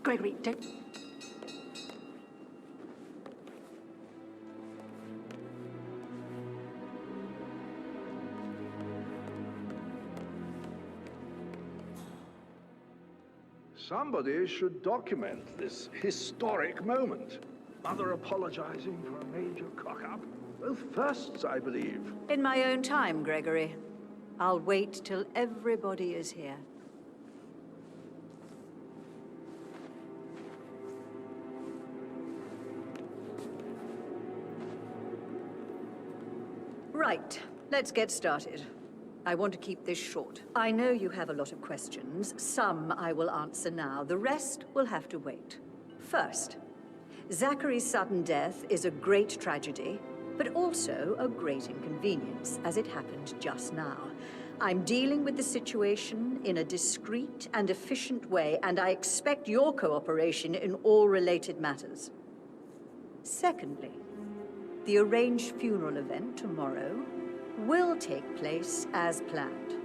Gregory, don't... Somebody should document this historic moment. Mother apologizing for a major cock-up. Both firsts, I believe. In my own time, Gregory. I'll wait till everybody is here. Right, let's get started. I want to keep this short. I know you have a lot of questions. Some I will answer now. The rest will have to wait. First, Zachary's sudden death is a great tragedy, but also a great inconvenience, as it happened just now. I'm dealing with the situation in a discreet and efficient way, and I expect your cooperation in all related matters. Secondly, the arranged funeral event tomorrow will take place as planned.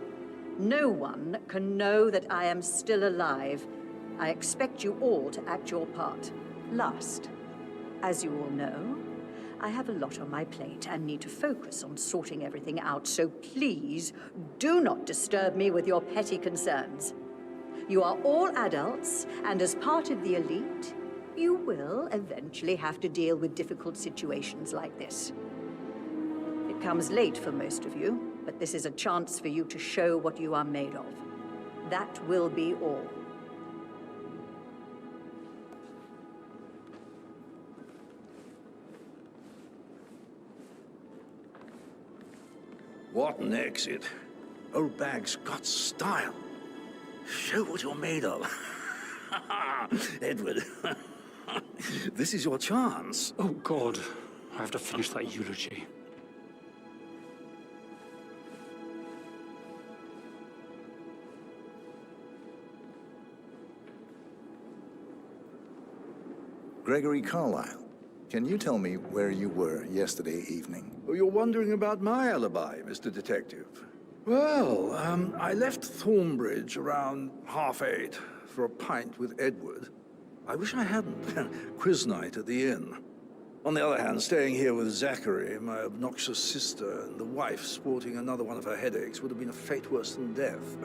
No one can know that I am still alive. I expect you all to act your part. Last, as you all know, I have a lot on my plate and need to focus on sorting everything out, so please do not disturb me with your petty concerns. You are all adults, and as part of the elite, you will eventually have to deal with difficult situations like this. It comes late for most of you, but this is a chance for you to show what you are made of. That will be all. What an exit. Old bag's got style. Show what you're made of. Edward, this is your chance. Oh, God. I have to finish that eulogy. Gregory Carlyle, can you tell me where you were yesterday evening? Oh, you're wondering about my alibi, Mr. Detective. Well, I left Thornbridge around 8:30 for a pint with Edward. I wish I hadn't. Quiz night at the inn. On the other hand, staying here with Zachary, my obnoxious sister, and the wife sporting another one of her headaches would have been a fate worse than death.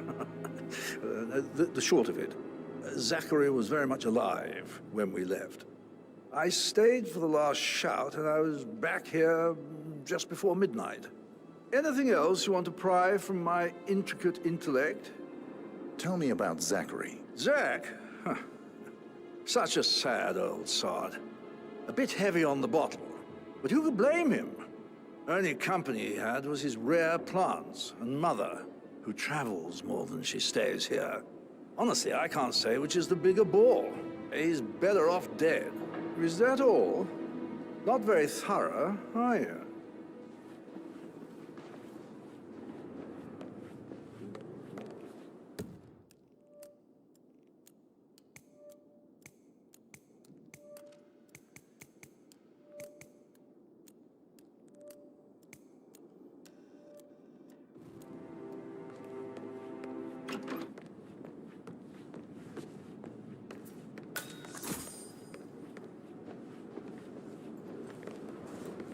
The short of it, Zachary was very much alive when we left. I stayed for the last shout, and I was back here just before midnight. Anything else you want to pry from my intricate intellect? Tell me about Zachary. Zach? Huh. Such a sad old sod. A bit heavy on the bottle, but who could blame him? Only company he had was his rare plants and mother, who travels more than she stays here. Honestly, I can't say which is the bigger bore. He's better off dead. Is that all? Not very thorough, are you?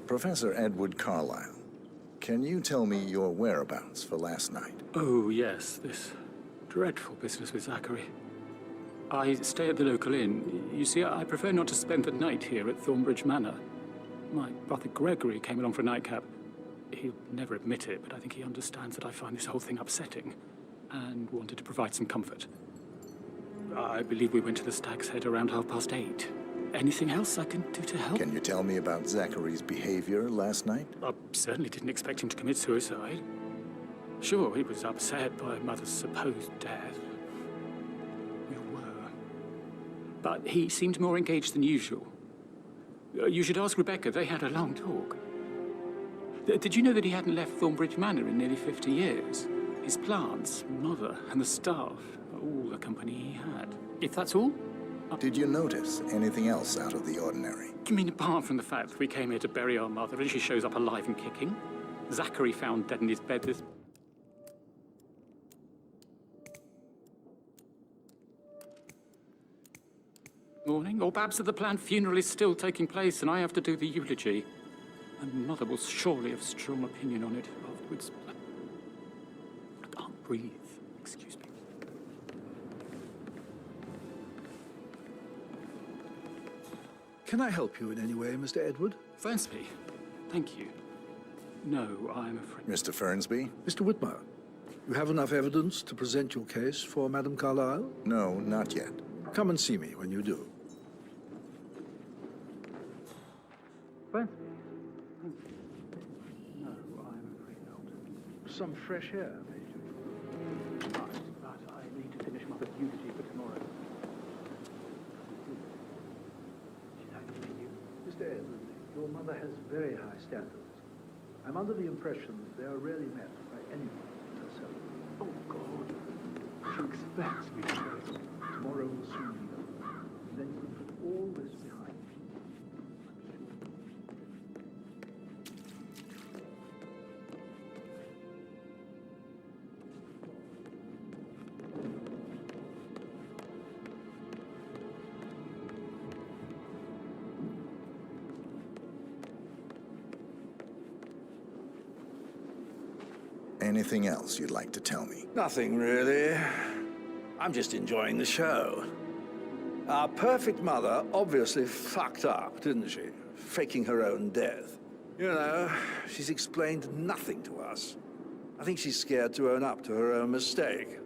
Professor Edward Carlyle, can you tell me your whereabouts for last night? Oh, yes, this dreadful business with Zachary. I stay at the local inn. You see, I prefer not to spend the night here at Thornbridge Manor. My brother Gregory came along for a nightcap. He'll never admit it, but I think he understands that I find this whole thing upsetting and wanted to provide some comfort. I believe we went to the Stag's Head around 8:30. Anything else I can do to help? Can you tell me about Zachary's behavior last night? I certainly didn't expect him to commit suicide. Sure, he was upset by Mother's supposed death. We were. But he seemed more engaged than usual. You should ask Rebecca. They had a long talk. Did you know that he hadn't left Thornbridge Manor in nearly 50 years? His plants, Mother, and the staff, all the company he had. If that's all? Did you notice anything else out of the ordinary? You mean apart from the fact that we came here to bury our mother and she shows up alive and kicking? Zachary found dead in his bed this... morning, or perhaps that the planned funeral is still taking place and I have to do the eulogy. And Mother will surely have strong opinion on it afterwards. I can't breathe. Excuse me. Can I help you in any way, Mr. Edward? Fernsby, thank you. No, I'm afraid. Mr. Fernsby? Mr. Whitmer, you have enough evidence to present your case for Madame Carlyle? No, not yet. Come and see me when you do. Fernsby? No, I'm afraid not. Some fresh air, Major. Right, but I need to finish Mother's eulogy for tomorrow. Mr. Edward, your mother has very high standards. I'm under the impression that they are rarely met by anyone but herself. Oh, God. She expects me to go. Tomorrow will soon be over. Then you can put all this behind you. Anything else you'd like to tell me? Nothing really. I'm just enjoying the show. Our perfect mother obviously fucked up, didn't she? Faking her own death. You know, she's explained nothing to us. I think she's scared to own up to her own mistake.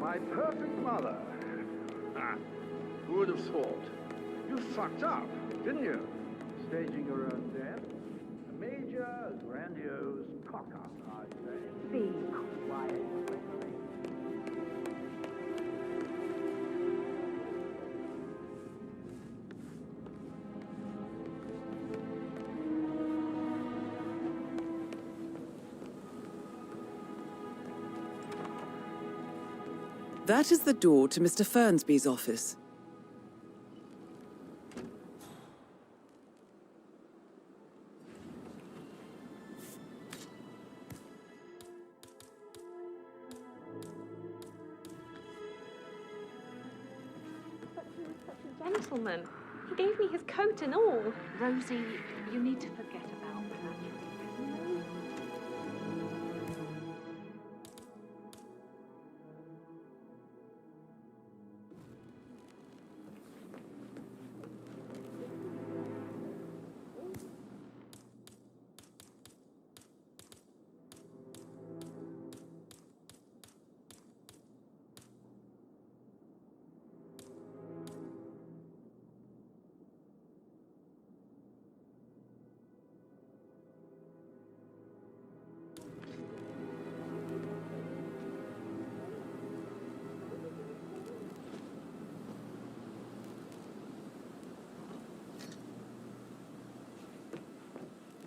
My perfect mother. Ah, who would have thought? You fucked up, didn't you? Staging your own death. A major, grandiose cock-up, I'd say. Be quiet, Gregory. That is the door to Mr. Fernsby's office. But he was such a gentleman. He gave me his coat and all. Rosie, you need to forget about Patrick.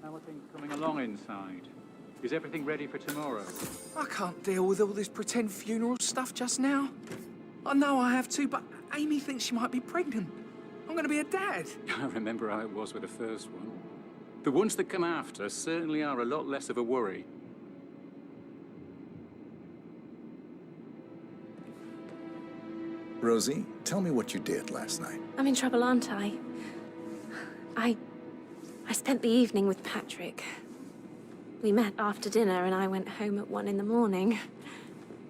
How are things coming along inside? Is everything ready for tomorrow? I can't deal with all this pretend funeral stuff just now. I know I have to, but Amy thinks she might be pregnant. I'm going to be a dad. I remember how it was with the first one. The ones that come after certainly are a lot less of a worry. Rosie, tell me what you did last night. I'm in trouble, aren't I? I spent the evening with Patrick. We met after dinner and I went home at 1 in the morning.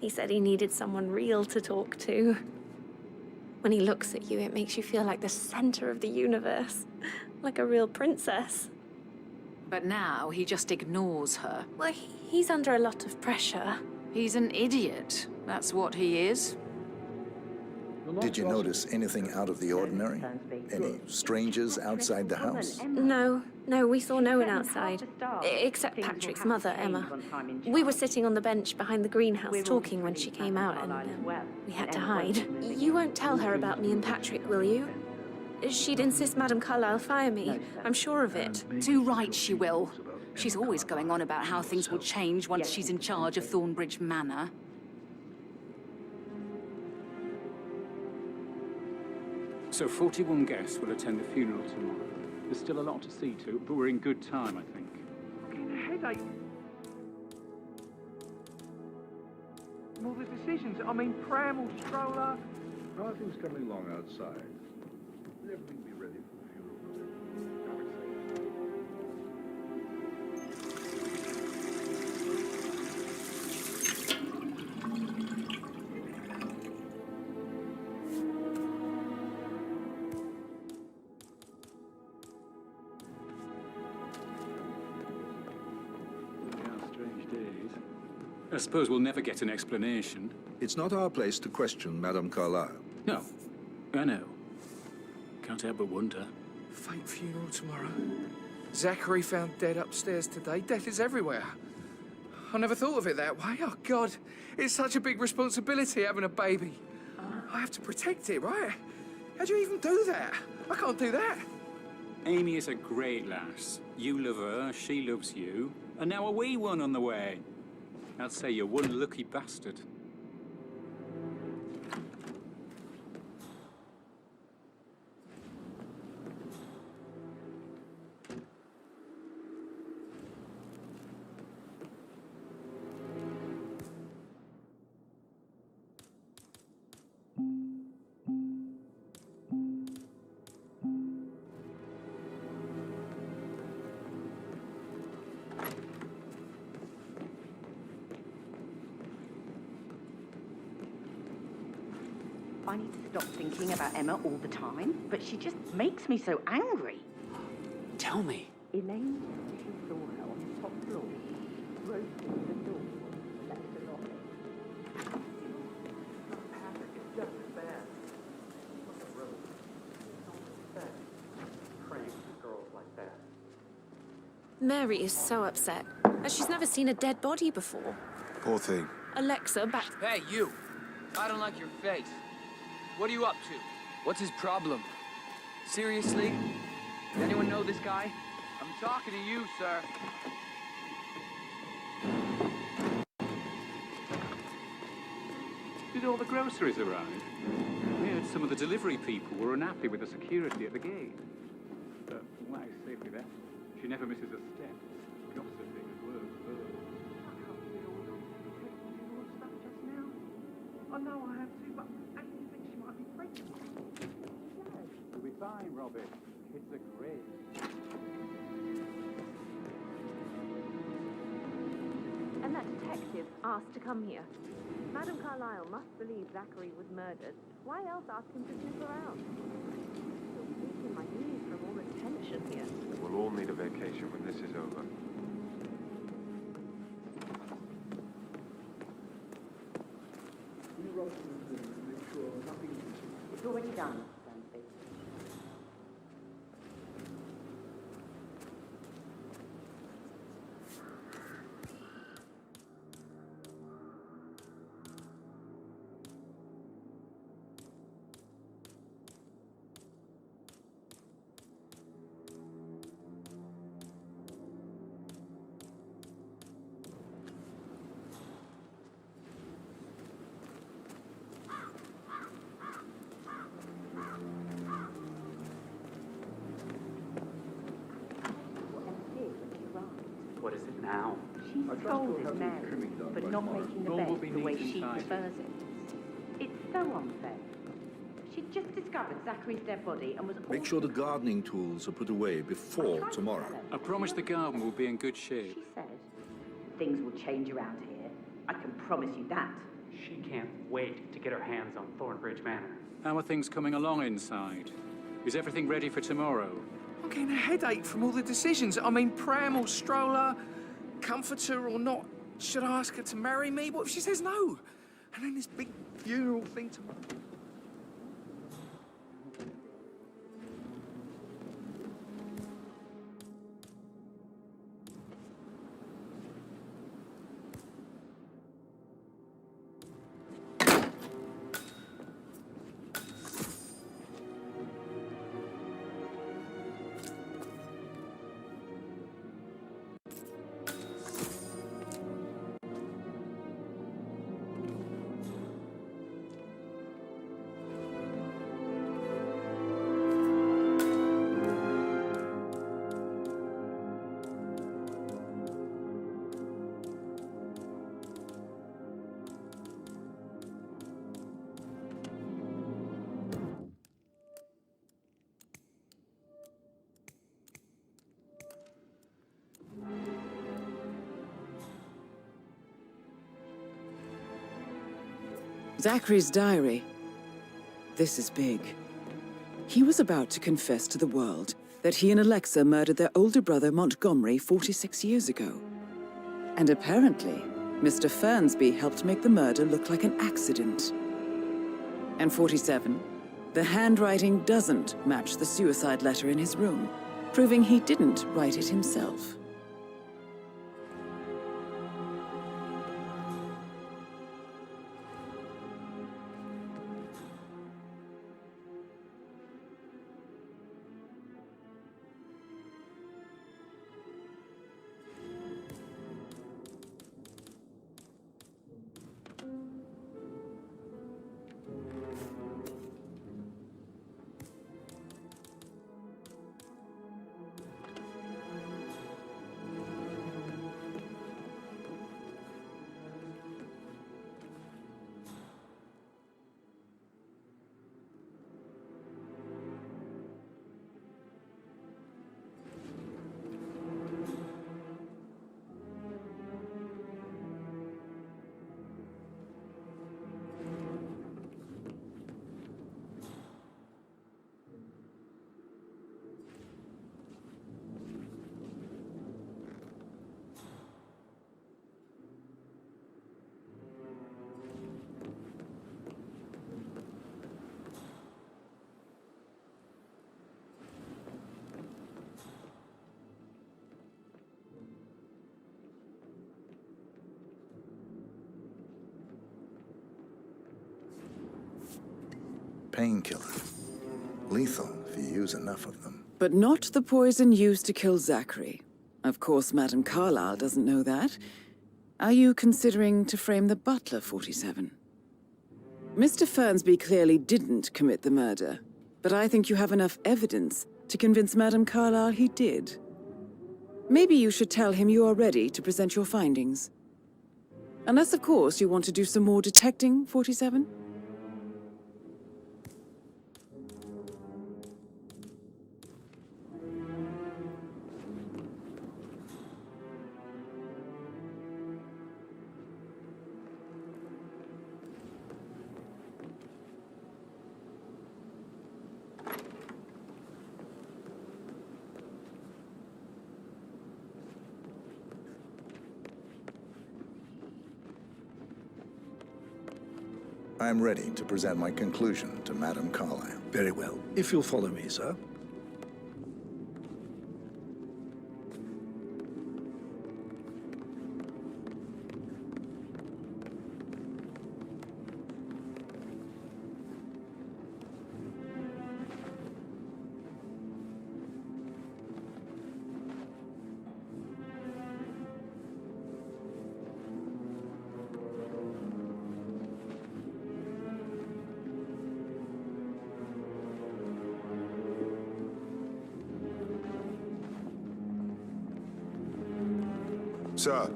He said he needed someone real to talk to. When he looks at you, it makes you feel like the center of the universe. Like a real princess. But now he just ignores her. Well, he's under a lot of pressure. He's an idiot. That's what he is. Did you notice anything out of the ordinary? Any strangers outside the house? No, we saw no one outside. Except Patrick's mother, Emma. We were sitting on the bench behind the greenhouse talking when she came out, and we had to hide. You won't tell her about me and Patrick, will you? She'd insist Madame Carlyle fire me. I'm sure of it. Too right she will. She's always going on about how things will change once she's in charge of Thornbridge Manor. So 41 guests will attend the funeral tomorrow. There's still a lot to see to, but we're in good time, I think. Getting a headache. And all the decisions. I mean, pram or stroller. How are things coming along outside? Will everything be ready for the funeral? I suppose we'll never get an explanation. It's not our place to question Madame Carlyle. No, I know. Can't help but wonder. Fake funeral tomorrow. Zachary found dead upstairs today. Death is everywhere. I never thought of it that way. Oh, God. It's such a big responsibility having a baby. I have to protect it, right? How do you even do that? I can't do that. Amy is a great lass. You love her, she loves you. And now a wee one on the way. I'd say you're one lucky bastard. I need to stop thinking about Emma all the time, but she just makes me so angry. Tell me. Elaine said she saw her on the top floor, broke through the door, left her locked. Mary is so upset. She's never seen a dead body before. Poor thing. Alexa, back... Hey, you! I don't like your face. What are you up to? What's his problem? Seriously? Does anyone know this guy? I'm talking to you, sir. Did all the groceries arrive? We heard some of the delivery people were unhappy with the security at the gate. But why safely there? She never misses a step. Gossiping as well as her. I can't deal with all this funeral stuff just now. I know I have to, but Amy thinks she might be pregnant. You'll be fine, Robbie. Kids are great. And that detective asked to come here. Madame Carlyle must believe Zachary was murdered. Why else ask him to snoop around? Still weak in my knees from all the tension here. We'll all need a vacation when this is over. It's already done. What is it now? She scolded Mary for not making the bed the way she prefers it. It's so unfair. She just discovered Zachary's dead body and was... Make sure the gardening tools are put away before tomorrow. I promise the garden will be in good shape. She said, things will change around here. I can promise you that. She can't wait to get her hands on Thornbridge Manor. How are things coming along inside? Is everything ready for tomorrow? I'm getting a headache from all the decisions. I mean, pram or stroller, comforter or not. Should I ask her to marry me? What if she says no? And then this big funeral thing tomorrow. Zachary's diary. This is big. He was about to confess to the world that he and Alexa murdered their older brother Montgomery 46 years ago. And apparently, Mr. Fernsby helped make the murder look like an accident. And 47, the handwriting doesn't match the suicide letter in his room, proving he didn't write it himself. Painkiller. Lethal if you use enough of them. But not the poison used to kill Zachary. Of course, Madame Carlyle doesn't know that. Are you considering to frame the butler, 47? Mr. Fernsby clearly didn't commit the murder, but I think you have enough evidence to convince Madame Carlyle he did. Maybe you should tell him you are ready to present your findings. Unless, of course, you want to do some more detecting, 47? I am ready to present my conclusion to Madame Carlyle. Very well. If you'll follow me, sir. Sir.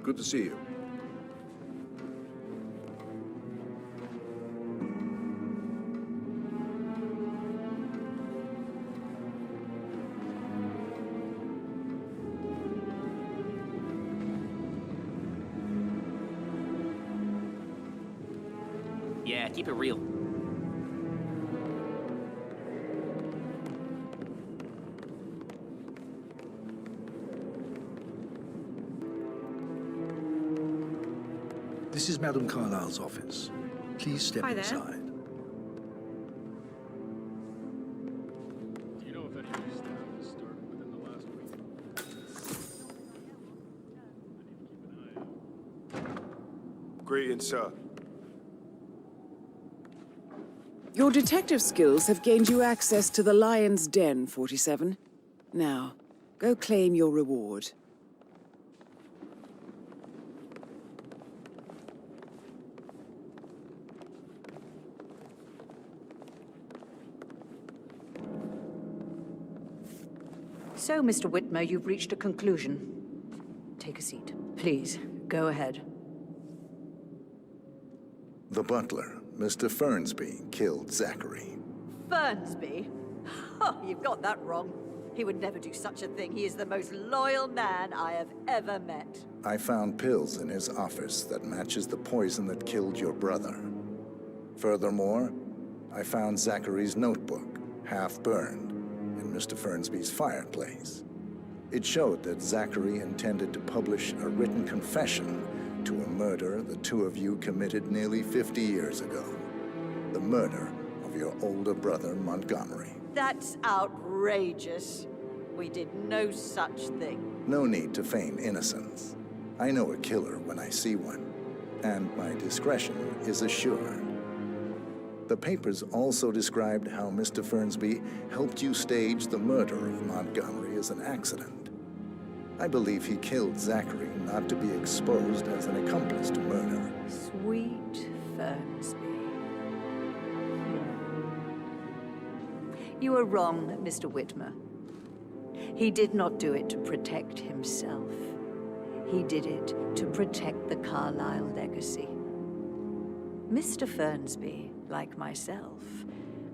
Good to see you. Keep it real. This is Madame Carlyle's office. Please step Hi there. inside. Do you know if any of these staff has started within the last week? I need to keep an eye out. Greetings, sir. Your detective skills have gained you access to the Lion's Den, 47. Now, go claim your reward. So, Mr. Whitmer, you've reached a conclusion. Take a seat. Please, go ahead. The butler, Mr. Fernsby, killed Zachary. Fernsby? Oh, you've got that wrong. He would never do such a thing. He is the most loyal man I have ever met. I found pills in his office that matches the poison that killed your brother. Furthermore, I found Zachary's notebook, half burned, in Mr. Fernsby's fireplace. It showed that Zachary intended to publish a written confession to a murder the two of you committed nearly 50 years ago. The murder of your older brother, Montgomery. That's outrageous. We did no such thing. No need to feign innocence. I know a killer when I see one, and my discretion is assured. The papers also described how Mr. Fernsby helped you stage the murder of Montgomery as an accident. I believe he killed Zachary not to be exposed as an accomplice to murder. Sweet Fernsby. You are wrong, Mr. Whitmer. He did not do it to protect himself. He did it to protect the Carlyle legacy. Mr. Fernsby, like myself,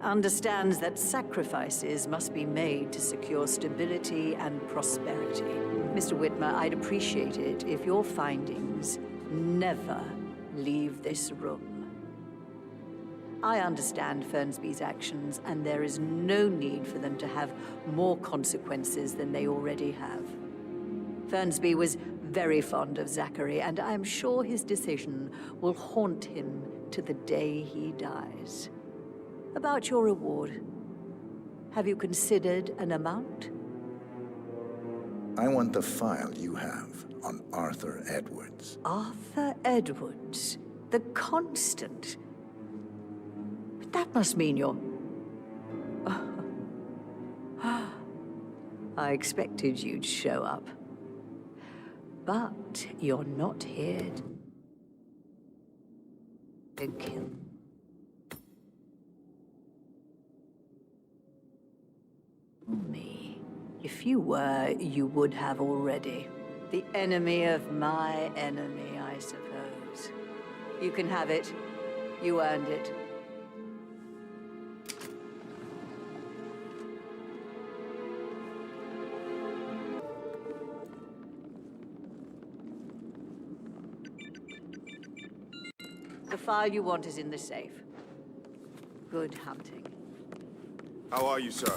understands that sacrifices must be made to secure stability and prosperity. Mr. Whitmer, I'd appreciate it if your findings never leave this room. I understand Fernsby's actions, and there is no need for them to have more consequences than they already have. Fernsby was very fond of Zachary, and I'm sure his decision will haunt him to the day he dies. About your reward, have you considered an amount? I want the file you have on Arthur Edwards. Arthur Edwards, the Constant. But that must mean you're... I expected you'd show up. But you're not here to kill. Me. If you were, you would have already. The enemy of my enemy, I suppose. You can have it. You earned it. The file you want is in the safe. Good hunting. How are you, sir?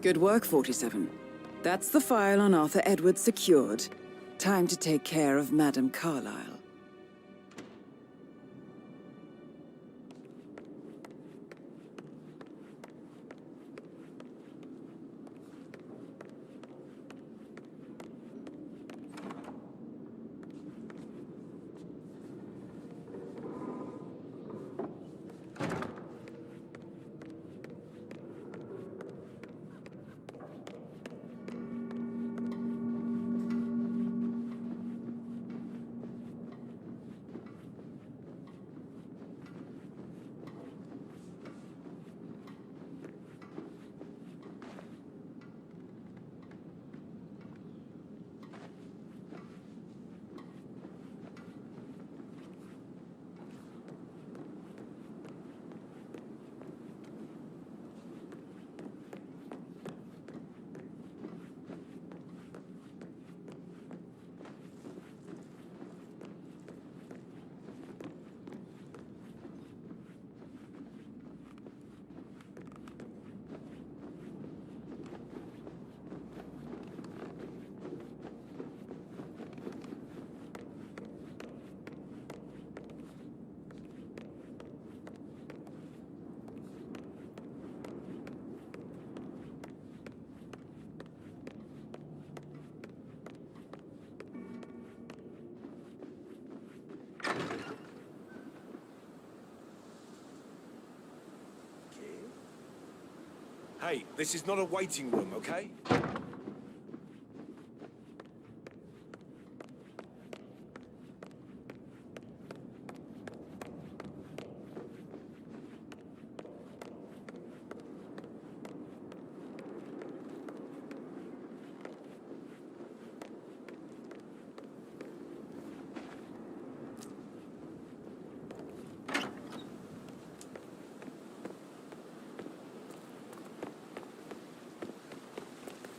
Good work, 47. That's the file on Arthur Edwards secured. Time to take care of Madame Carlyle. Hey, this is not a waiting room, okay?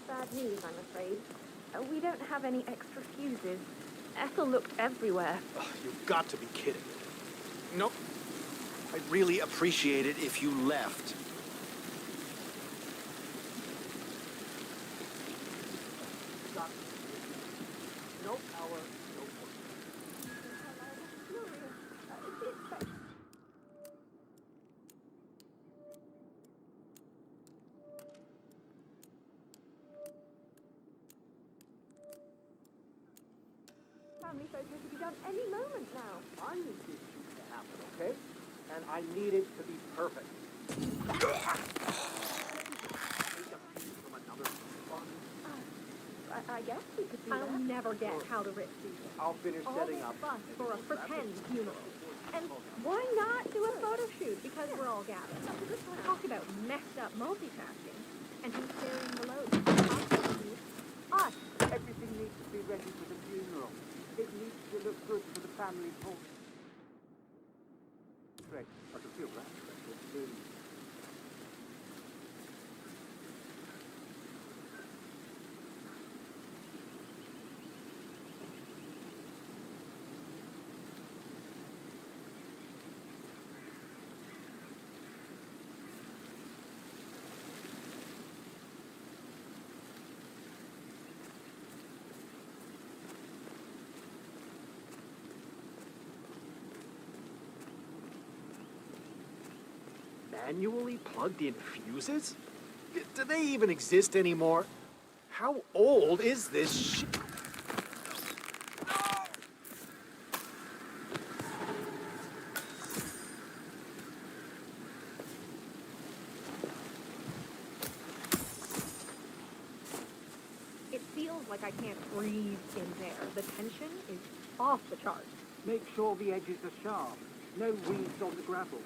Bad news, I'm afraid. We don't have any extra fuses. Ethel looked everywhere. Oh, you've got to be kidding. Nope. I'd really appreciate it if you left. No power, no point. Family photos to be done any moment now. I need this shoot to happen, okay? And I need it to be perfect. I guess we could do that. I'll never get how to rip these. I'll finish setting up. All this fuss for a pretend funeral. And why not do a photo shoot because we're all gathered? Talk about messed up multitasking. And who's carrying the load? Us. Everything needs to be ready for the funeral. It needs to look good for the family home. Great. I can feel that. Manually plugged in fuses? Do they even exist anymore? How old is this shit? It feels like I can't breathe in there. The tension is off the charts. Make sure the edges are sharp. No weeds on the gravel.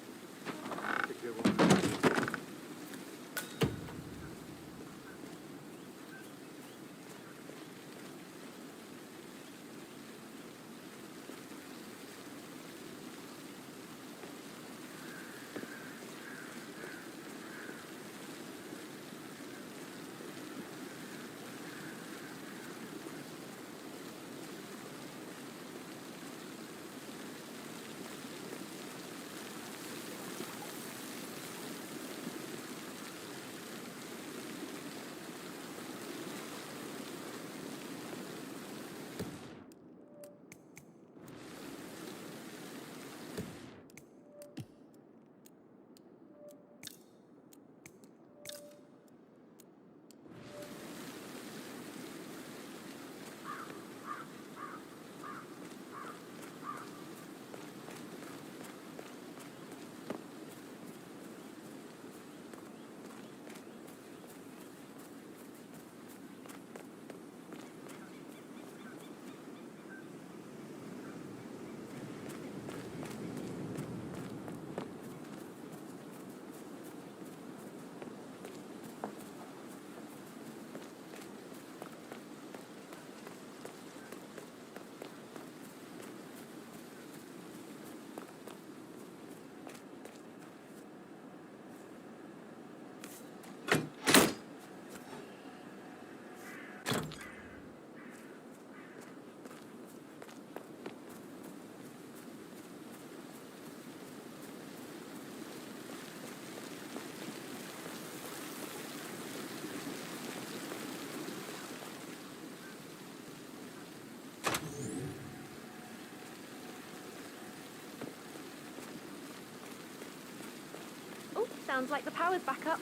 Sounds like the power's back up.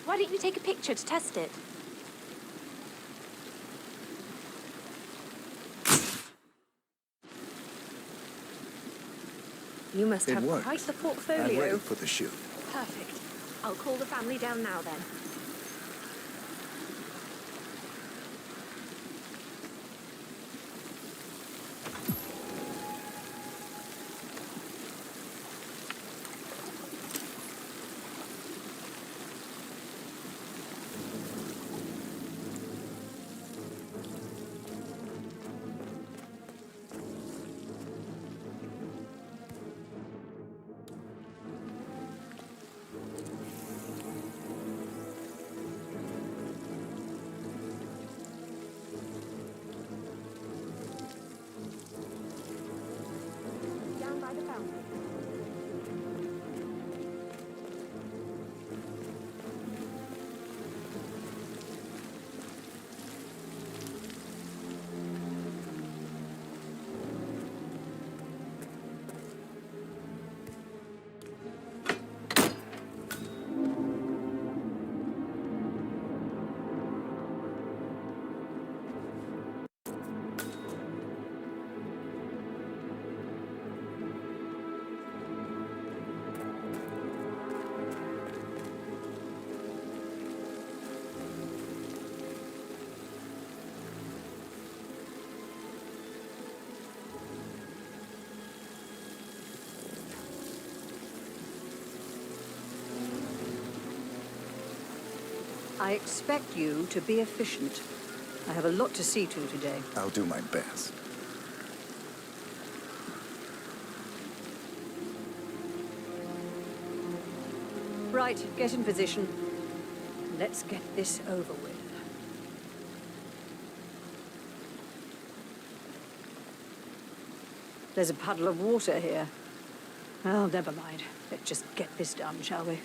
Why don't you take a picture to test it? You must have quite the portfolio. I'm ready for the shoot. Perfect. I'll call the family down now then. I expect you to be efficient. I have a lot to see to today. I'll do my best. Right, get in position. Let's get this over with. There's a puddle of water here. Well, never mind. Let's just get this done, shall we?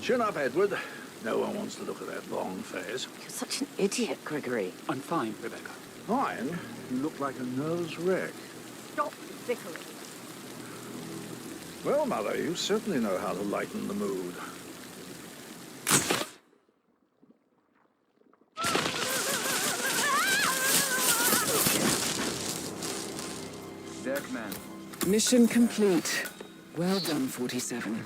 Chin up, Edward. No one wants to look at that long face. You're such an idiot, Gregory. I'm fine, Rebecca. Fine? You look like a nervous wreck. Stop bickering. Well, Mother, you certainly know how to lighten the mood. Deckman. Mission complete. Well done, 47.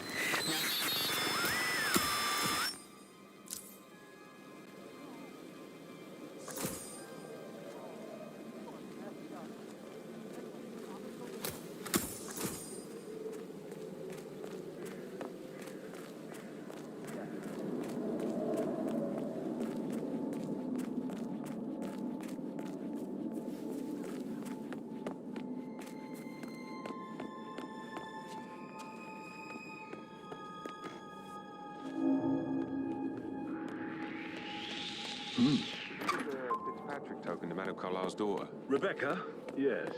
Fitzpatrick token to Madame Carlisle's daughter. Rebecca? Yes.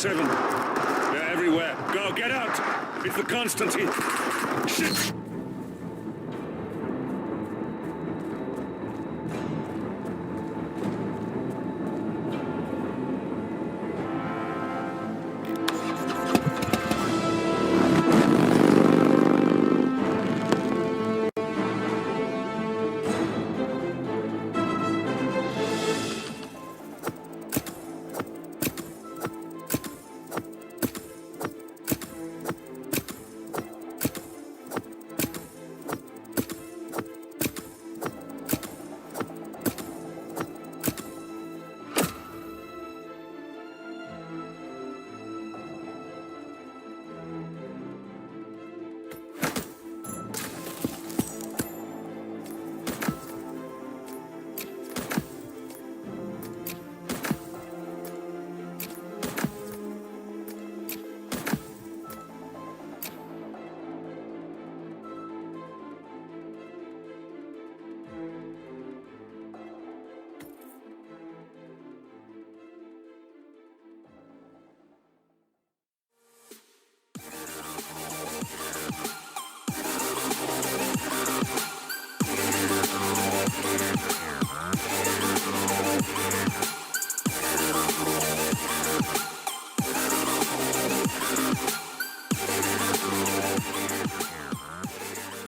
They're everywhere. Go, get out! It's the Constantine. Shit!